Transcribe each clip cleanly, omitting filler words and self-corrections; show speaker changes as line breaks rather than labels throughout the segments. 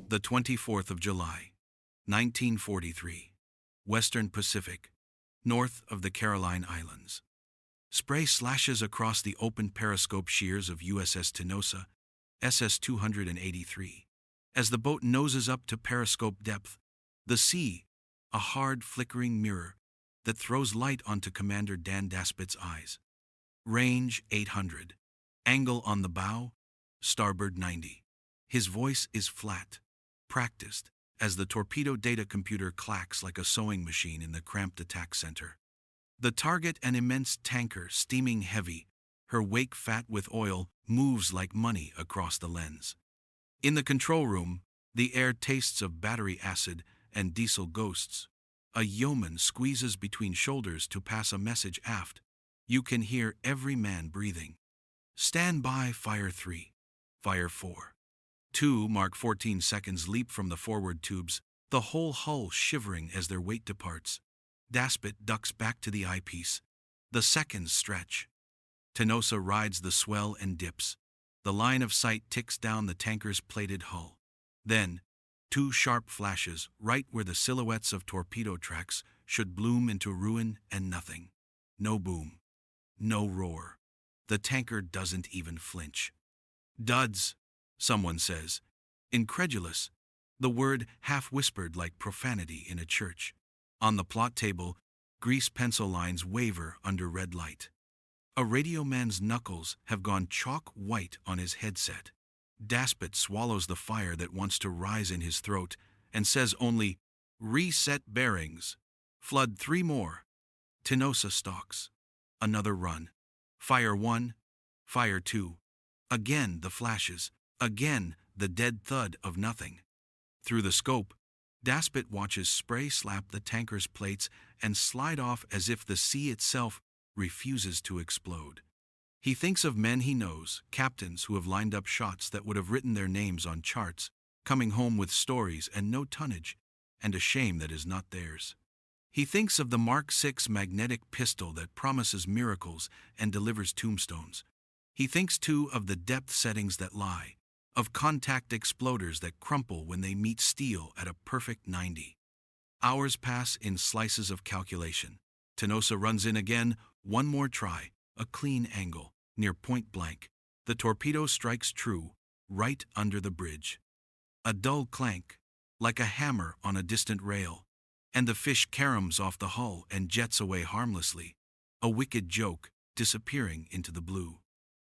The 24th of July, 1943. Western Pacific, north of the Caroline Islands. Spray slashes across the open periscope shears of USS Tenosa, SS-283. As the boat noses up to periscope depth, the sea, a hard, flickering mirror that throws light onto Commander Dan Daspit's eyes. Range 800. Angle on the bow, starboard 90. His voice is flat, practiced, as the torpedo data computer clacks like a sewing machine in the cramped attack center. The target, an immense tanker steaming heavy, her wake fat with oil, moves like money across the lens. In the control room, the air tastes of battery acid and diesel ghosts. A yeoman squeezes between shoulders to pass a message aft. You can hear every man breathing. Stand by, fire 3. Fire 4. 2 mark 14 seconds leap from the forward tubes, the whole hull shivering as their weight departs. Daspit ducks back to the eyepiece. The seconds stretch. Tenosa rides the swell and dips. The line of sight ticks down the tanker's plated hull. Then, 2 sharp flashes right where the silhouettes of torpedo tracks should bloom into ruin and nothing. No boom. No roar. The tanker doesn't even flinch. Duds, someone says, incredulous, the word half-whispered like profanity in a church. On the plot table, grease pencil lines waver under red light. A radio man's knuckles have gone chalk white on his headset. Daspit swallows the fire that wants to rise in his throat and says only, "Reset bearings. Flood 3 more." Tenosa stalks. Another run. Fire 1. Fire 2. Again the flashes. Again the dead thud of nothing. Through the scope, Daspit watches spray slap the tanker's plates and slide off as if the sea itself refuses to explode. He thinks of men he knows, captains who have lined up shots that would have written their names on charts, coming home with stories and no tonnage, and a shame that is not theirs. He thinks of the Mark VI magnetic pistol that promises miracles and delivers tombstones. He thinks too of the depth settings that lie, of contact exploders that crumple when they meet steel at a perfect 90. Hours pass in slices of calculation. Tenosa runs in again, one more try, a clean angle, near point blank. The torpedo strikes true, right under the bridge. A dull clank, like a hammer on a distant rail, and the fish caroms off the hull and jets away harmlessly, a wicked joke, disappearing into the blue.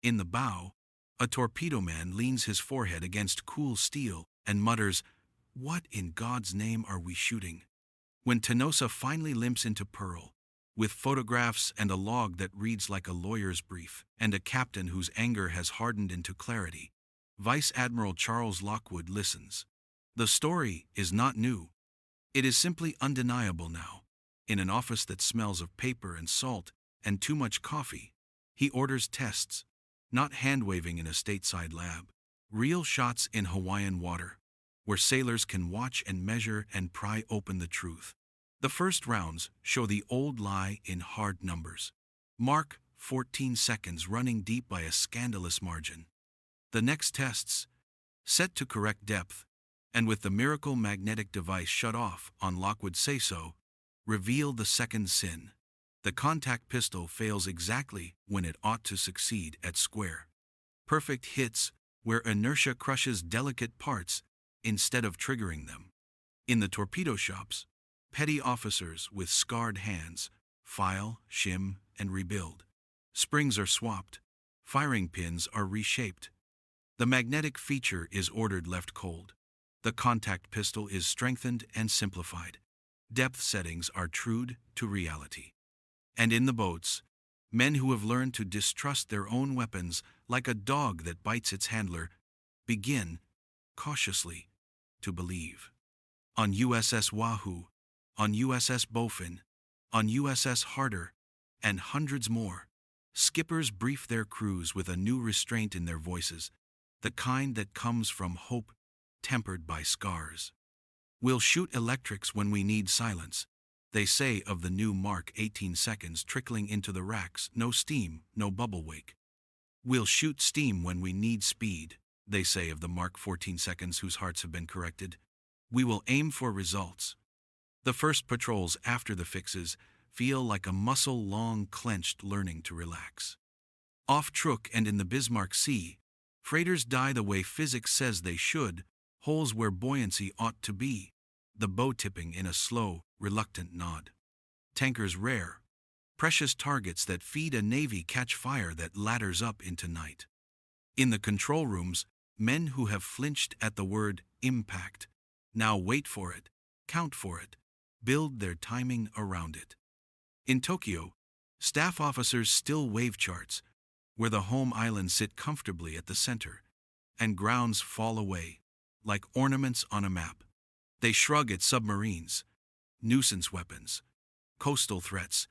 In the bow, a torpedo man leans his forehead against cool steel and mutters, "What in God's name are we shooting?" When Tenosa finally limps into Pearl, with photographs and a log that reads like a lawyer's brief, and a captain whose anger has hardened into clarity, Vice Admiral Charles Lockwood listens. The story is not new. It is simply undeniable now. In an office that smells of paper and salt and too much coffee, he orders tests, not hand-waving in a stateside lab, real shots in Hawaiian water, where sailors can watch and measure and pry open the truth. The first rounds show the old lie in hard numbers. Mark 14 seconds running deep by a scandalous margin. The next tests, set to correct depth, and with the miracle magnetic device shut off on Lockwood's say-so, reveal the second sin. The contact pistol fails exactly when it ought to succeed at square. Perfect hits where inertia crushes delicate parts instead of triggering them. In the torpedo shops, petty officers with scarred hands file, shim, and rebuild. Springs are swapped. Firing pins are reshaped. The magnetic feature is ordered left cold. The contact pistol is strengthened and simplified. Depth settings are trued to reality. And in the boats, men who have learned to distrust their own weapons like a dog that bites its handler begin, cautiously, to believe. On USS Wahoo, on USS Bowfin, on USS Harder, and hundreds more, skippers brief their crews with a new restraint in their voices, the kind that comes from hope tempered by scars. "We'll shoot electrics when we need silence," they say of the new Mark 18 seconds trickling into the racks, no steam, no bubble wake. "We'll shoot steam when we need speed," they say of the Mark 14 seconds whose hearts have been corrected. We will aim for results. The first patrols after the fixes feel like a muscle-long clenched learning to relax. Off Truk and in the Bismarck Sea, freighters die the way physics says they should, holes where buoyancy ought to be, the bow tipping in a slow, reluctant nod. Tankers rare, precious targets that feed a navy catch fire that ladders up into night. In the control rooms, men who have flinched at the word impact now wait for it, count for it, build their timing around it. In Tokyo, staff officers still wave charts, where the home islands sit comfortably at the center, and grounds fall away, like ornaments on a map. They shrug at submarines, nuisance weapons, coastal threats,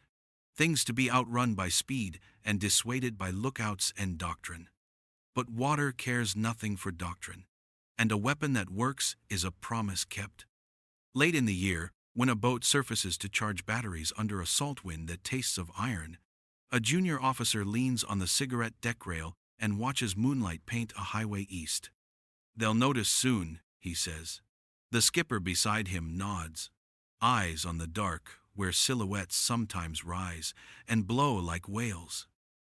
things to be outrun by speed and dissuaded by lookouts and doctrine. But water cares nothing for doctrine, and a weapon that works is a promise kept. Late in the year, when a boat surfaces to charge batteries under a salt wind that tastes of iron, a junior officer leans on the cigarette deck rail and watches moonlight paint a highway east. They'll notice soon, he says. The skipper beside him nods, eyes on the dark, where silhouettes sometimes rise and blow like whales.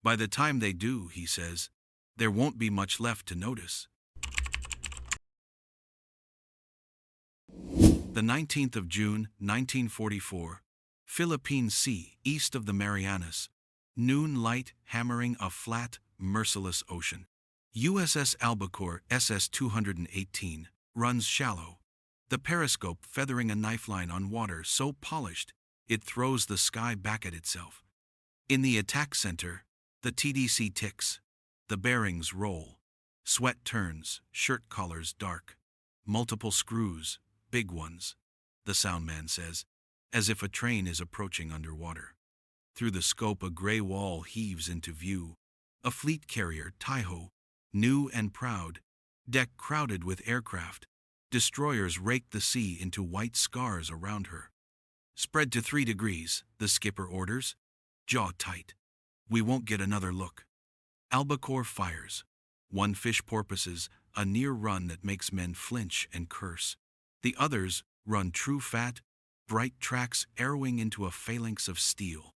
By the time they do, he says, there won't be much left to notice. The 19th of June, 1944, Philippine Sea, east of the Marianas. Noon light hammering a flat, merciless ocean. USS Albacore SS-218 runs shallow, the periscope feathering a knifeline on water so polished it throws the sky back at itself. In the attack center, the TDC ticks, the bearings roll, sweat turns, shirt collars dark, multiple screws, big ones, the soundman says, as if a train is approaching underwater. Through the scope a gray wall heaves into view, a fleet carrier, Taiho, new and proud, deck crowded with aircraft, destroyers rake the sea into white scars around her. Spread to 3 degrees, the skipper orders, jaw tight. We won't get another look. Albacore fires. One fish porpoises, a near run that makes men flinch and curse. The others run true fat, bright tracks arrowing into a phalanx of steel.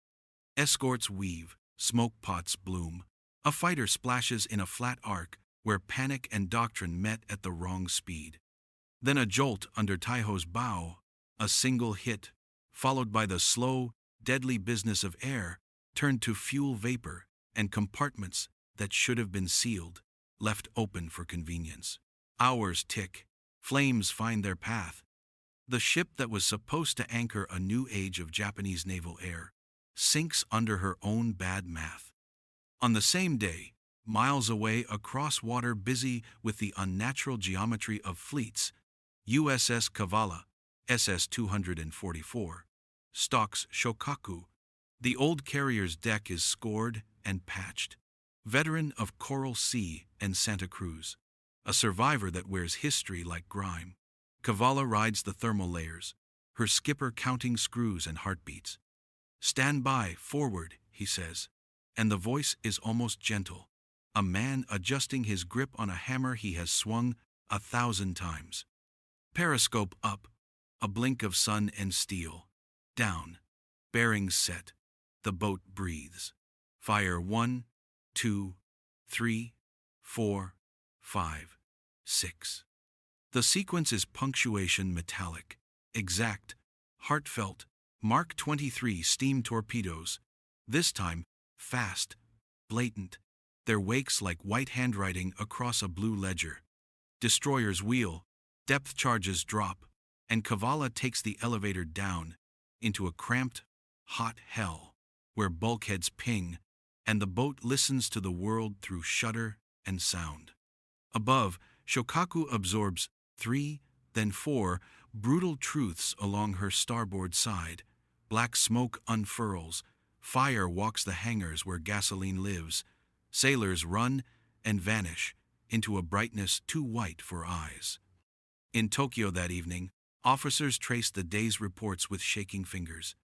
Escorts weave, smoke pots bloom. A fighter splashes in a flat arc where panic and doctrine met at the wrong speed. Then a jolt under Taiho's bow, a single hit, followed by the slow, deadly business of air, turned to fuel vapor and compartments that should have been sealed, left open for convenience. Hours tick, flames find their path. The ship that was supposed to anchor a new age of Japanese naval air sinks under her own bad math. On the same day, miles away across water busy with the unnatural geometry of fleets, USS Kavala, SS-244, stalks Shokaku. The old carrier's deck is scored and patched. Veteran of Coral Sea and Santa Cruz, a survivor that wears history like grime, Kavala rides the thermal layers, her skipper counting screws and heartbeats. Stand by, forward, he says, and the voice is almost gentle, a man adjusting his grip on a hammer he has swung 1,000 times. Periscope up, a blink of sun and steel. Down, bearings set, the boat breathes. Fire 1, 2, 3, 4, 5, 6. The sequence is punctuation metallic, exact, heartfelt. Mark 23 steam torpedoes, this time fast, blatant, their wakes like white handwriting across a blue ledger. Destroyers wheel, depth charges drop, and Kavala takes the elevator down into a cramped, hot hell where bulkheads ping and the boat listens to the world through shudder and sound. Above, Shokaku absorbs 3, then 4 brutal truths along her starboard side. Black smoke unfurls, fire walks the hangars where gasoline lives. Sailors run and vanish into a brightness too white for eyes. In Tokyo that evening, officers trace the day's reports with shaking fingers.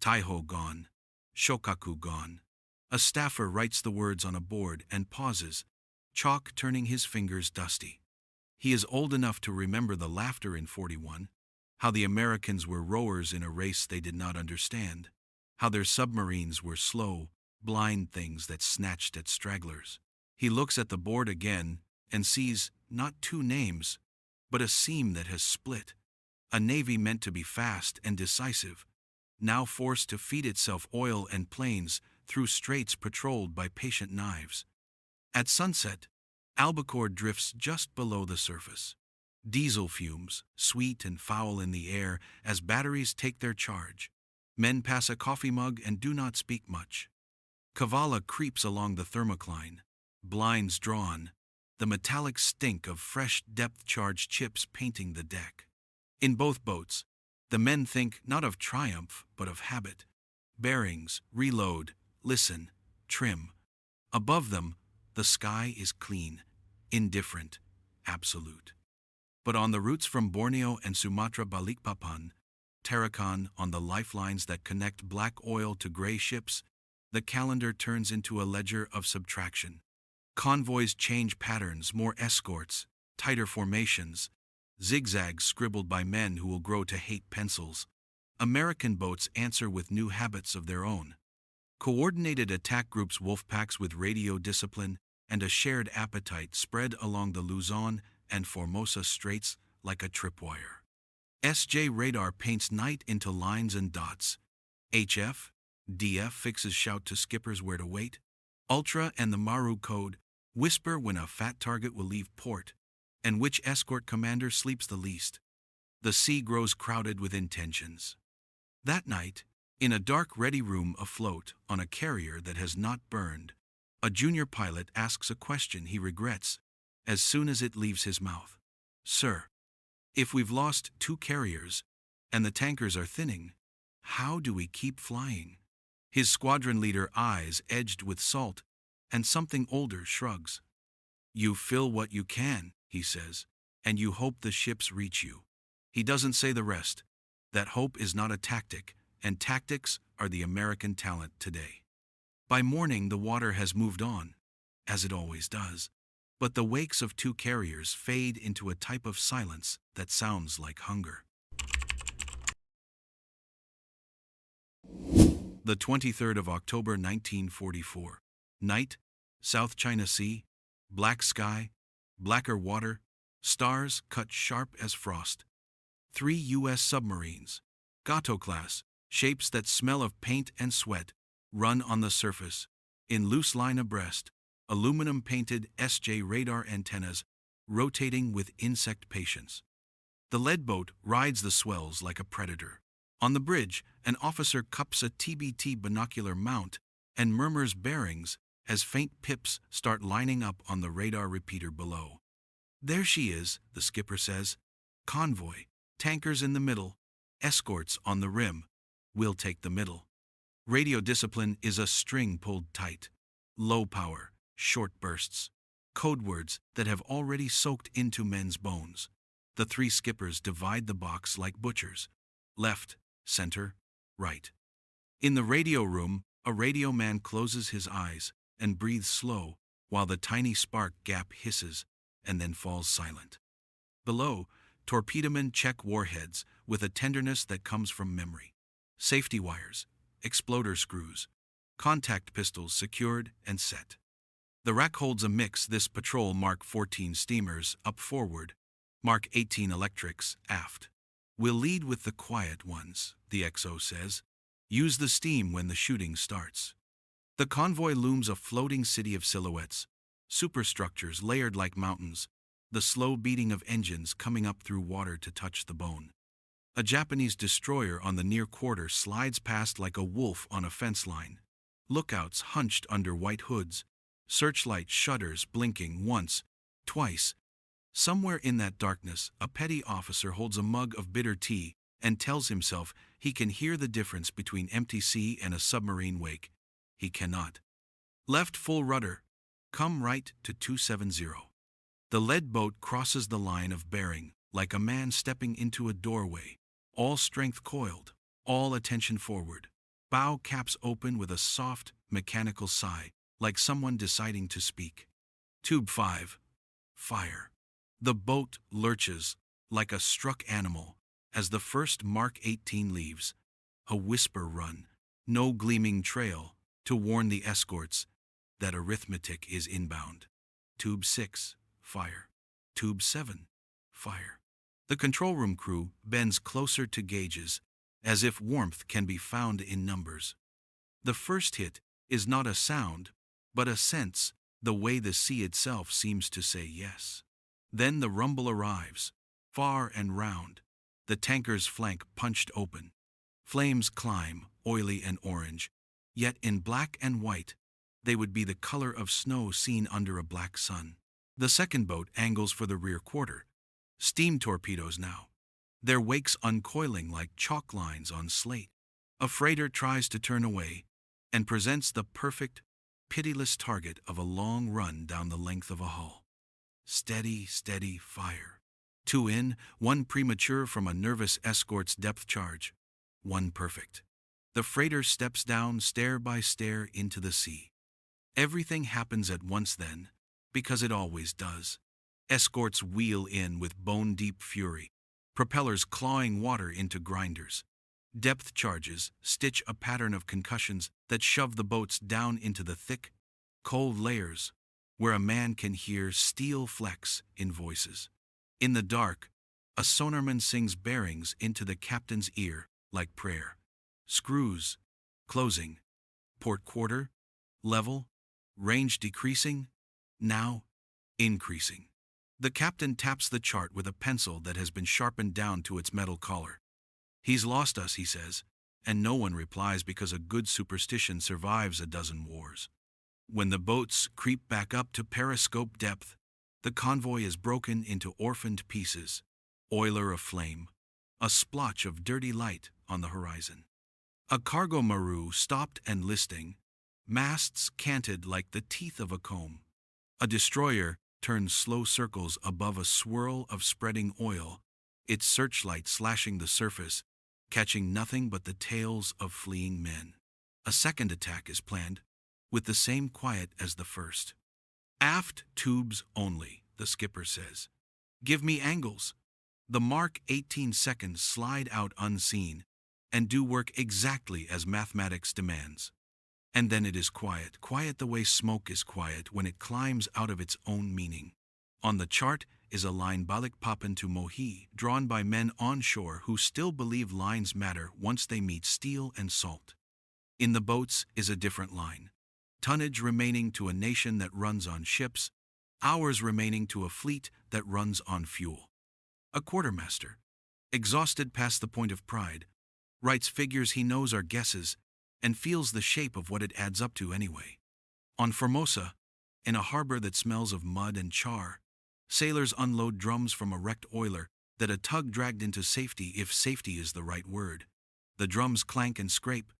Taiho gone, Shokaku gone. A staffer writes the words on a board and pauses, chalk turning his fingers dusty. He is old enough to remember the laughter in 41, how the Americans were rowers in a race they did not understand, how their submarines were slow, blind things that snatched at stragglers. He looks at the board again and sees not two names, but a seam that has split. A navy meant to be fast and decisive, now forced to feed itself oil and planes through straits patrolled by patient knives. At sunset, albacore drifts just below the surface. Diesel fumes, sweet and foul in the air as batteries take their charge. Men pass a coffee mug and do not speak much. Kavala creeps along the thermocline, blinds drawn, the metallic stink of fresh depth-charged chips painting the deck. In both boats, the men think not of triumph but of habit. Bearings, reload, listen, trim. Above them, the sky is clean, indifferent, absolute. But on the routes from Borneo and Sumatra Balikpapan, Tarakan, on the lifelines that connect black oil to gray ships, the calendar turns into a ledger of subtraction. Convoys change patterns, more escorts, tighter formations, zigzags scribbled by men who will grow to hate pencils. American boats answer with new habits of their own. Coordinated attack groups, wolf packs with radio discipline and a shared appetite spread along the Luzon and Formosa Straits like a tripwire. SJ radar paints night into lines and dots. HF, DF fixes shout to skippers where to wait. Ultra and the Maru code whisper when a fat target will leave port, and which escort commander sleeps the least. The sea grows crowded with intentions. That night, in a dark ready room afloat on a carrier that has not burned, a junior pilot asks a question he regrets as soon as it leaves his mouth. Sir, if we've lost 2 carriers and the tankers are thinning, how do we keep flying? His squadron leader, eyes edged with salt, and something older, shrugs. You fill what you can, he says, and you hope the ships reach you. He doesn't say the rest. That hope is not a tactic, and tactics are the American talent today. By morning, the water has moved on, as it always does, but the wakes of 2 carriers fade into a type of silence that sounds like hunger. The 23rd of October 1944. Night, South China Sea, black sky, blacker water, stars cut sharp as frost. 3 U.S. submarines, Gato class, shapes that smell of paint and sweat, run on the surface, in loose line abreast, aluminum-painted SJ radar antennas rotating with insect patience. The lead boat rides the swells like a predator. On the bridge, an officer cups a TBT binocular mount and murmurs bearings as faint pips start lining up on the radar repeater below. There she is, the skipper says. Convoy, tankers in the middle, escorts on the rim. We'll take the middle. Radio discipline is a string pulled tight. Low power, short bursts. Code words that have already soaked into men's bones. The 3 skippers divide the box like butchers. Left, center, right. In the radio room, a radio man closes his eyes and breathes slow while the tiny spark gap hisses and then falls silent. Below, torpedomen check warheads with a tenderness that comes from memory. Safety wires, exploder screws, contact pistols secured and set. The rack holds a mix. This patrol Mark 14 steamers up forward, Mark 18 electrics aft. We'll lead with the quiet ones, the XO says. Use the steam when the shooting starts. The convoy looms a floating city of silhouettes, superstructures layered like mountains, the slow beating of engines coming up through water to touch the bone. A Japanese destroyer on the near quarter slides past like a wolf on a fence line. Lookouts hunched under white hoods, searchlight shutters blinking once, twice. Somewhere in that darkness, a petty officer holds a mug of bitter tea and tells himself he can hear the difference between empty sea and a submarine wake. He cannot. Left full rudder. Come right to 270. The lead boat crosses the line of bearing like a man stepping into a doorway, all strength coiled, all attention forward. Bow caps open with a soft, mechanical sigh, like someone deciding to speak. Tube 5. Fire. The boat lurches like a struck animal as the first Mark 18 leaves. A whisper run, no gleaming trail to warn the escorts that arithmetic is inbound. Tube 6. Fire. Tube 7. Fire. The control room crew bends closer to gauges, as if warmth can be found in numbers. The first hit is not a sound, but a sense, the way the sea itself seems to say yes. Then the rumble arrives, far and round, the tanker's flank punched open. Flames climb, oily and orange, yet in black and white, they would be the color of snow seen under a black sun. The second boat angles for the rear quarter. Steam torpedoes now, their wakes uncoiling like chalk lines on slate. A freighter tries to turn away and presents the perfect, pitiless target of a long run down the length of a hull. Steady, steady fire. 2 in, 1 premature from a nervous escort's depth charge. 1 perfect. The freighter steps down stair by stair into the sea. Everything happens at once then, because it always does. Escorts wheel in with bone-deep fury, propellers clawing water into grinders. Depth charges stitch a pattern of concussions that shove the boats down into the thick, cold layers where a man can hear steel flecks in voices. In the dark, a sonarman sings bearings into the captain's ear like prayer. Screws, closing, port quarter, level, range decreasing, now increasing. The captain taps the chart with a pencil that has been sharpened down to its metal collar. He's lost us, he says, and no one replies because a good superstition survives a dozen wars. When the boats creep back up to periscope depth, the convoy is broken into orphaned pieces, oiler aflame, a splotch of dirty light on the horizon. A cargo maru stopped and listing, masts canted like the teeth of a comb. A destroyer turns slow circles above a swirl of spreading oil, its searchlight slashing the surface, catching nothing but the tails of fleeing men. A second attack is planned, with the same quiet as the first. Aft tubes only, the skipper says. Give me angles. The Mark 18 seconds slide out unseen and do work exactly as mathematics demands. And then it is quiet, quiet the way smoke is quiet when it climbs out of its own meaning. On the chart is a line Balikpapan to Mohi, drawn by men onshore who still believe lines matter once they meet steel and salt. In the boats is a different line. Tonnage remaining to a nation that runs on ships, hours remaining to a fleet that runs on fuel. A quartermaster, exhausted past the point of pride, writes figures he knows are guesses and feels the shape of what it adds up to anyway. On Formosa, in a harbor that smells of mud and char, sailors unload drums from a wrecked oiler that a tug dragged into safety, if safety is the right word. The drums clank and scrape.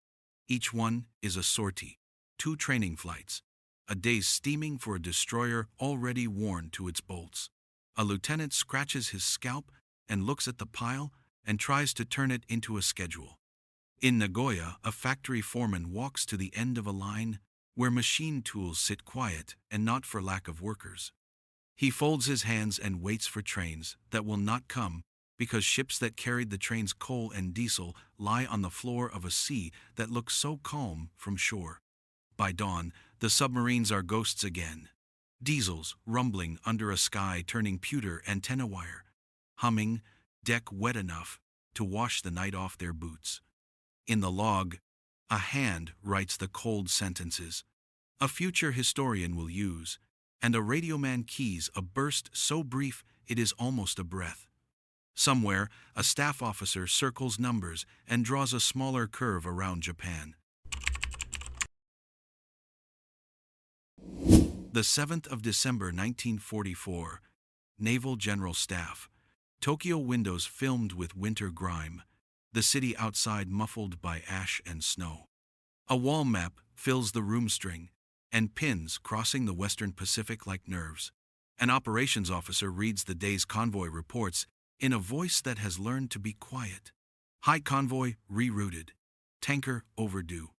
Each one is a sortie, 2 training flights, a day's steaming for a destroyer already worn to its bolts. A lieutenant scratches his scalp and looks at the pile and tries to turn it into a schedule. In Nagoya, a factory foreman walks to the end of a line where machine tools sit quiet and not for lack of workers. He folds his hands and waits for trains that will not come because ships that carried the train's coal and diesel lie on the floor of a sea that looks so calm from shore. By dawn, the submarines are ghosts again. Diesels rumbling under a sky turning pewter antenna wire, humming, deck wet enough to wash the night off their boots. In the log, a hand writes the cold sentences a future historian will use, and a radioman keys a burst so brief it is almost a breath. Somewhere, a staff officer circles numbers and draws a smaller curve around Japan. The 7th of December 1944, Naval General Staff. Tokyo windows filmed with winter grime, the city outside muffled by ash and snow. A wall map fills the room string, and pins crossing the Western Pacific like nerves. An operations officer reads the day's convoy reports in a voice that has learned to be quiet. High convoy rerouted. Tanker overdue.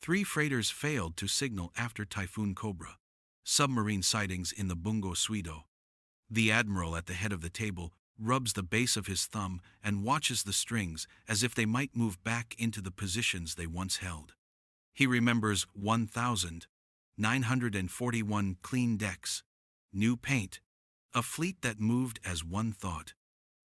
3 freighters failed to signal after Typhoon Cobra. Submarine sightings in the Bungo Suido. The admiral at the head of the table rubs the base of his thumb and watches the strings as if they might move back into the positions they once held. He remembers 1,941 clean decks, new paint, a fleet that moved as one thought.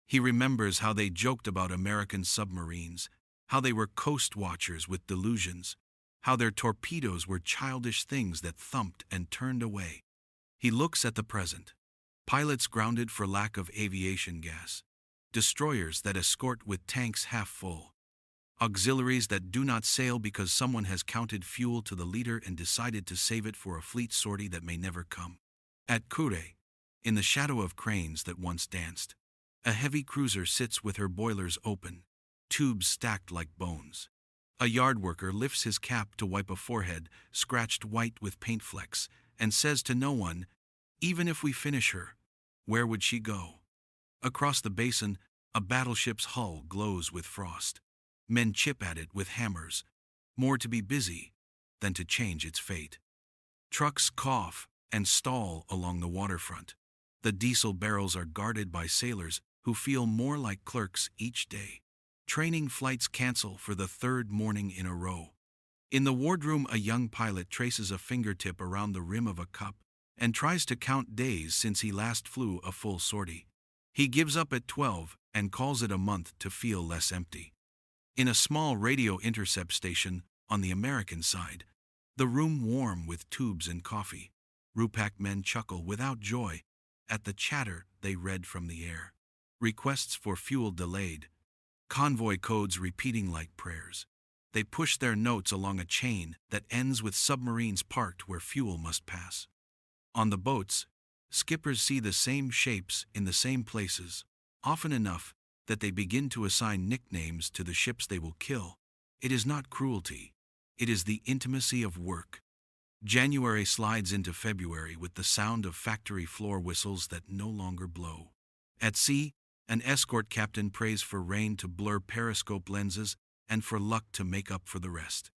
He remembers how they joked about American submarines, how they were coast watchers with delusions, how their torpedoes were childish things that thumped and turned away. He looks at the present. Pilots grounded for lack of aviation gas, destroyers that escort with tanks half full, auxiliaries that do not sail because someone has counted fuel to the liter and decided to save it for a fleet sortie that may never come. At Kure, in the shadow of cranes that once danced, a heavy cruiser sits with her boilers open, tubes stacked like bones. A yard worker lifts his cap to wipe a forehead scratched white with paint flecks and says to no one, "Even if we finish her, where would she go?" Across the basin, a battleship's hull glows with frost. Men chip at it with hammers, more to be busy than to change its fate. Trucks cough and stall along the waterfront. The diesel barrels are guarded by sailors who feel more like clerks each day. Training flights cancel for the third morning in a row. In the wardroom, a young pilot traces a fingertip around the rim of a cup and tries to count days since he last flew a full sortie. He gives up at 12 and calls it a month to feel less empty. In a small radio intercept station on the American side, the room warm with tubes and coffee, Rupak men chuckle without joy at the chatter they read from the air. Requests for fuel delayed, convoy codes repeating like prayers. They push their notes along a chain that ends with submarines parked where fuel must pass. On the boats, skippers see the same shapes in the same places, often enough that they begin to assign nicknames to the ships they will kill. It is not cruelty. It is the intimacy of work. January slides into February with the sound of factory floor whistles that no longer blow. At sea, an escort captain prays for rain to blur periscope lenses and for luck to make up for the rest.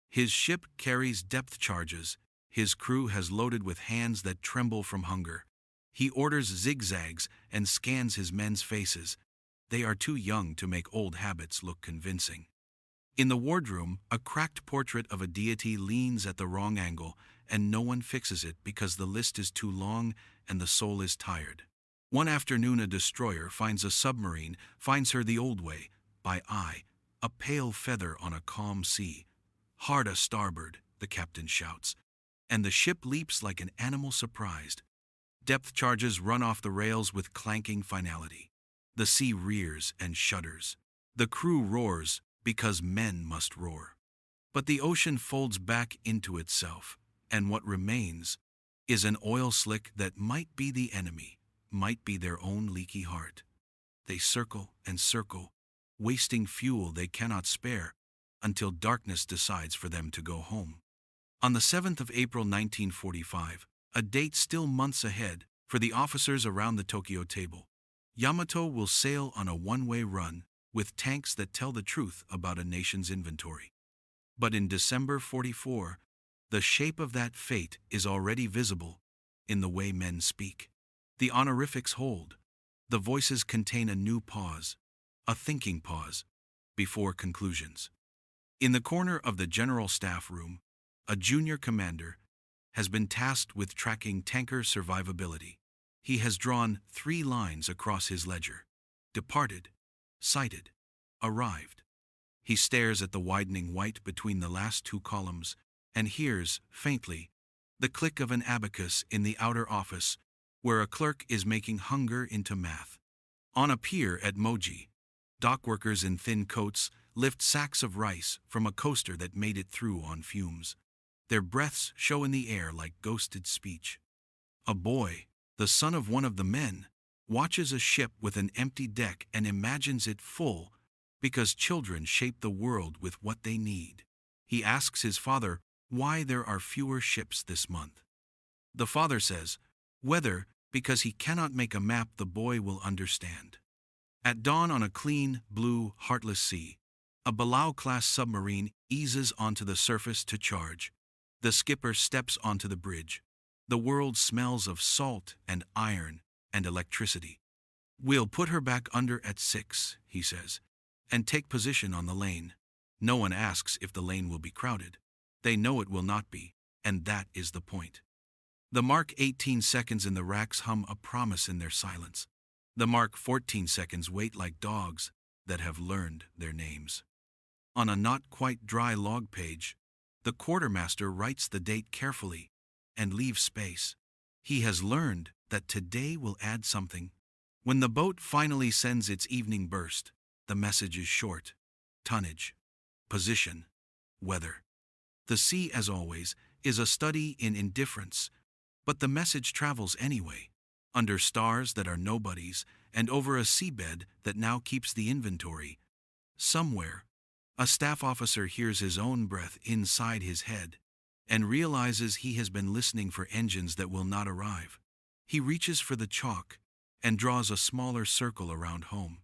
His ship carries depth charges. His crew has loaded with hands that tremble from hunger. He orders zigzags and scans his men's faces. They are too young to make old habits look convincing. In the wardroom, a cracked portrait of a deity leans at the wrong angle, and no one fixes it because the list is too long and the soul is tired. One afternoon, a destroyer finds a submarine, finds her the old way, by eye, a pale feather on a calm sea. "Hard a starboard," the captain shouts, and the ship leaps like an animal surprised. Depth charges run off the rails with clanking finality. The sea rears and shudders. The crew roars because men must roar. But the ocean folds back into itself, and what remains is an oil slick that might be the enemy, might be their own leaky heart. They circle and circle, wasting fuel they cannot spare, until darkness decides for them to go home. On the 7th of April 1945, a date still months ahead for the officers around the Tokyo table, Yamato will sail on a one-way run with tanks that tell the truth about a nation's inventory. But in December 44, the shape of that fate is already visible in the way men speak. The honorifics hold. The voices contain a new pause, a thinking pause, before conclusions. In the corner of the general staff room, a junior commander has been tasked with tracking tanker survivability. He has drawn 3 lines across his ledger: departed, sighted, arrived. He stares at the widening white between the last 2 columns and hears, faintly, the click of an abacus in the outer office where a clerk is making hunger into math. On a pier at Moji, dockworkers in thin coats lift sacks of rice from a coaster that made it through on fumes. Their breaths show in the air like ghosted speech. A boy, the son of one of the men, watches a ship with an empty deck and imagines it full because children shape the world with what they need. He asks his father why there are fewer ships this month. The father says, whether because he cannot make a map the boy will understand. At dawn on a clean, blue, heartless sea, a Balau-class submarine eases onto the surface to charge. The skipper steps onto the bridge. The world smells of salt and iron and electricity. We'll put her back under at 6, he says, and take position on the lane. No one asks if the lane will be crowded. They know it will not be, and that is the point. The mark 18 seconds in the racks hum a promise in their silence. The mark 14 seconds wait like dogs that have learned their names. On a not quite dry log page, the quartermaster writes the date carefully and leaves space. He has learned that today will add something. When the boat finally sends its evening burst, the message is short: tonnage, position, weather. The sea, as always, is a study in indifference, but the message travels anyway, under stars that are nobodies and over a seabed that now keeps the inventory. Somewhere, a staff officer hears his own breath inside his head and realizes he has been listening for engines that will not arrive. He reaches for the chalk and draws a smaller circle around home.